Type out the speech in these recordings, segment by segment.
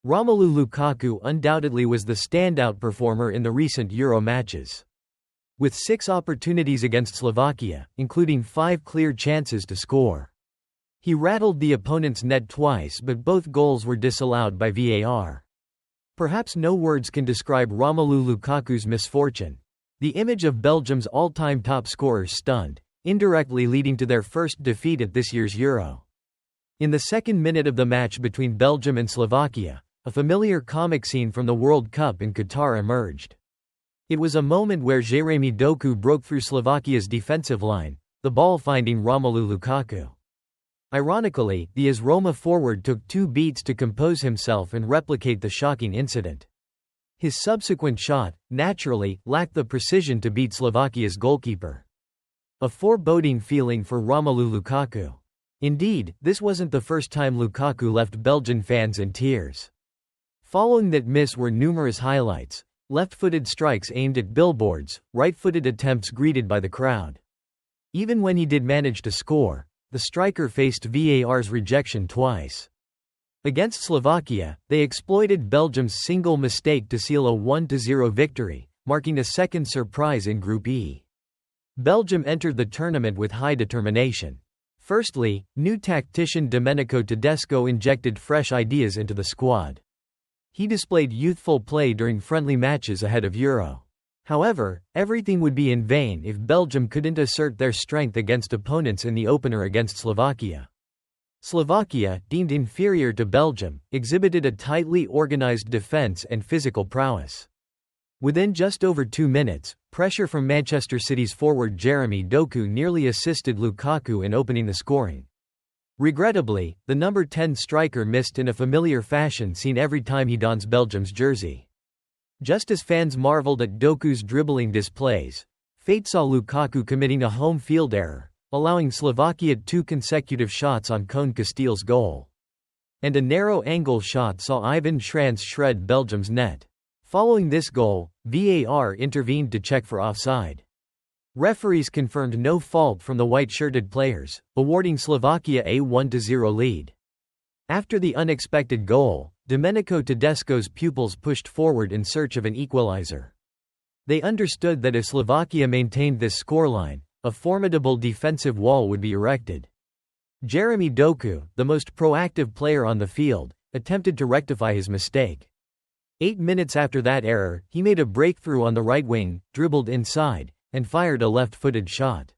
Romelu Lukaku undoubtedly was the standout performer in the recent Euro matches. With 6 opportunities against Slovakia, including 5 clear chances to score. He rattled the opponent's net twice, but both goals were disallowed by VAR. Perhaps no words can describe Romelu Lukaku's misfortune. The image of Belgium's all-time top scorer stunned, indirectly leading to their first defeat at this year's Euro. In the second minute of the match between Belgium and Slovakia, a familiar comic scene from the World Cup in Qatar emerged. It was a moment where Jeremy Doku broke through Slovakia's defensive line, the ball finding Romelu Lukaku. Ironically, the AS Roma forward took 2 beats to compose himself and replicate the shocking incident. His subsequent shot, naturally, lacked the precision to beat Slovakia's goalkeeper. A foreboding feeling for Romelu Lukaku. Indeed, this wasn't the first time Lukaku left Belgian fans in tears. Following that miss were numerous highlights: left-footed strikes aimed at billboards, right-footed attempts greeted by the crowd. Even when he did manage to score, the striker faced VAR's rejection twice. Against Slovakia, they exploited Belgium's single mistake to seal a 1-0 victory, marking a second surprise in Group E. Belgium entered the tournament with high determination. Firstly, new tactician Domenico Tedesco injected fresh ideas into the squad. He displayed youthful play during friendly matches ahead of Euro. However, everything would be in vain if Belgium couldn't assert their strength against opponents in the opener against Slovakia. Slovakia, deemed inferior to Belgium, exhibited a tightly organized defense and physical prowess. Within just over 2 minutes, pressure from Manchester City's forward Jeremy Doku nearly assisted Lukaku in opening the scoring. Regrettably, the number 10 striker missed in a familiar fashion seen every time he dons Belgium's jersey. Just as fans marveled at Doku's dribbling displays, fate saw Lukaku committing a home field error, allowing Slovakia 2 consecutive shots on Koen Casteel's goal. And a narrow-angle shot saw Ivan Schranz shred Belgium's net. Following this goal, VAR intervened to check for offside. Referees confirmed no fault from the white-shirted players, awarding Slovakia a 1-0 lead. After the unexpected goal, Domenico Tedesco's pupils pushed forward in search of an equalizer. They understood that if Slovakia maintained this scoreline, a formidable defensive wall would be erected. Jeremy Doku, the most proactive player on the field, attempted to rectify his mistake. 8 minutes after that error, he made a breakthrough on the right wing, dribbled inside, and fired a left-footed shot.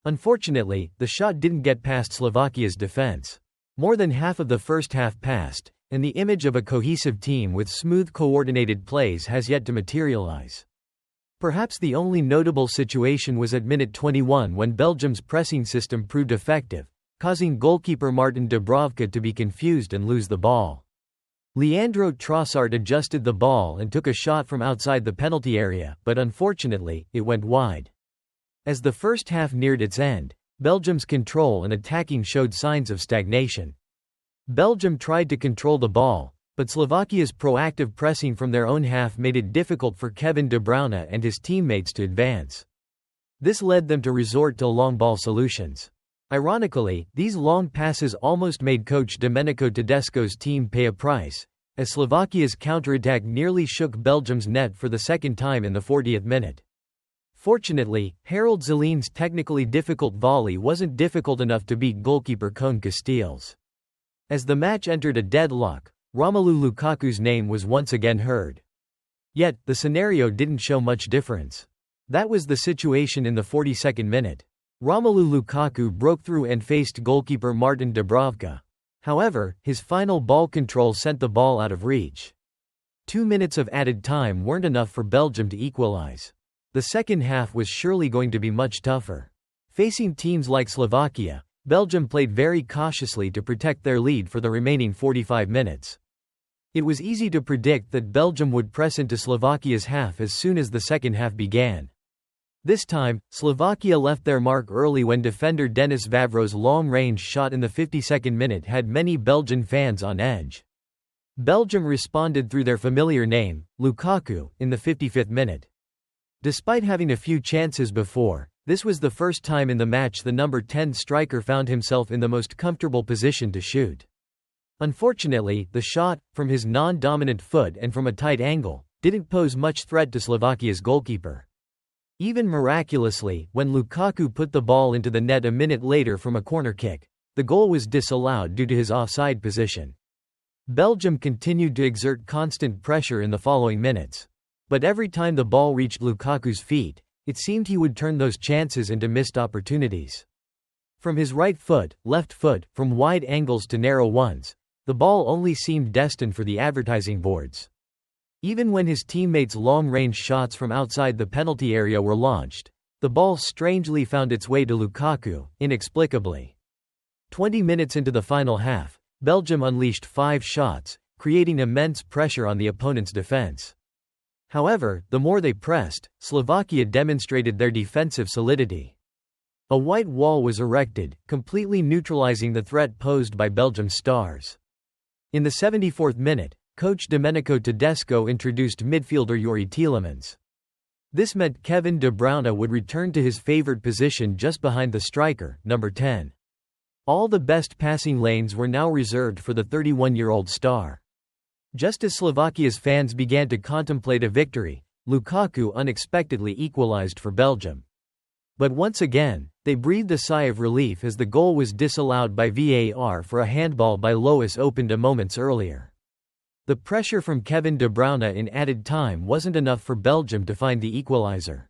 Unfortunately, the shot didn't get past Slovakia's defense. More than half of the first half passed, and the image of a cohesive team with smooth coordinated plays has yet to materialize. Perhaps the only notable situation was at minute 21 when Belgium's pressing system proved effective, causing goalkeeper Martin Dubravka to be confused and lose the ball. Leandro Trossard adjusted the ball and took a shot from outside the penalty area, but unfortunately, it went wide. As the first half neared its end, Belgium's control and attacking showed signs of stagnation. Belgium tried to control the ball, but Slovakia's proactive pressing from their own half made it difficult for Kevin De Bruyne and his teammates to advance. This led them to resort to long ball solutions. Ironically, these long passes almost made coach Domenico Tedesco's team pay a price, as Slovakia's counterattack nearly shook Belgium's net for the second time in the 40th minute. Fortunately, Harold Zelene's technically difficult volley wasn't difficult enough to beat goalkeeper Koen Casteels. As the match entered a deadlock, Romelu Lukaku's name was once again heard. Yet, the scenario didn't show much difference. That was the situation in the 42nd minute. Romelu Lukaku broke through and faced goalkeeper Martin Dubravka. However, his final ball control sent the ball out of reach. 2 minutes of added time weren't enough for Belgium to equalize. The second half was surely going to be much tougher. Facing teams like Slovakia, Belgium played very cautiously to protect their lead for the remaining 45 minutes. It was easy to predict that Belgium would press into Slovakia's half as soon as the second half began. This time, Slovakia left their mark early when defender Denis Vavro's long-range shot in the 52nd minute had many Belgian fans on edge. Belgium responded through their familiar name, Lukaku, in the 55th minute. Despite having a few chances before, this was the first time in the match the number 10 striker found himself in the most comfortable position to shoot. Unfortunately, the shot, from his non-dominant foot and from a tight angle, didn't pose much threat to Slovakia's goalkeeper. Even miraculously, when Lukaku put the ball into the net a minute later from a corner kick, the goal was disallowed due to his offside position. Belgium continued to exert constant pressure in the following minutes. But every time the ball reached Lukaku's feet, it seemed he would turn those chances into missed opportunities. From his right foot, left foot, from wide angles to narrow ones, the ball only seemed destined for the advertising boards. Even when his teammates' long-range shots from outside the penalty area were launched, the ball strangely found its way to Lukaku, inexplicably. 20 minutes into the final half, Belgium unleashed 5 shots, creating immense pressure on the opponent's defense. However, the more they pressed, Slovakia demonstrated their defensive solidity. A white wall was erected, completely neutralizing the threat posed by Belgium's stars. In the 74th minute, coach Domenico Tedesco introduced midfielder Youri Tielemans. This meant Kevin De Bruyne would return to his favored position just behind the striker, number 10. All the best passing lanes were now reserved for the 31-year-old star. Just as Slovakia's fans began to contemplate a victory, Lukaku unexpectedly equalized for Belgium. But once again, they breathed a sigh of relief as the goal was disallowed by VAR for a handball by Lois opened a moments earlier. The pressure from Kevin De Bruyne in added time wasn't enough for Belgium to find the equalizer.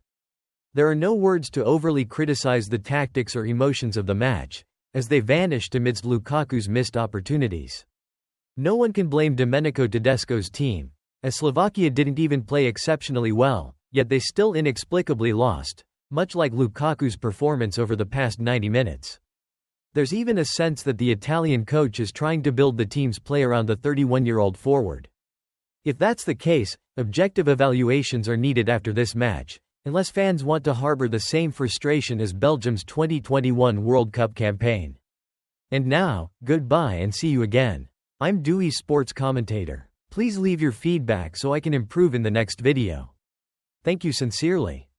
There are no words to overly criticize the tactics or emotions of the match, as they vanished amidst Lukaku's missed opportunities. No one can blame Domenico Tedesco's team, as Slovakia didn't even play exceptionally well, yet they still inexplicably lost, much like Lukaku's performance over the past 90 minutes. There's even a sense that the Italian coach is trying to build the team's play around the 31-year-old forward. If that's the case, objective evaluations are needed after this match, unless fans want to harbor the same frustration as Belgium's 2021 World Cup campaign. And now, goodbye and see you again. I'm Dewey Sports Commentator. Please leave your feedback so I can improve in the next video. Thank you sincerely.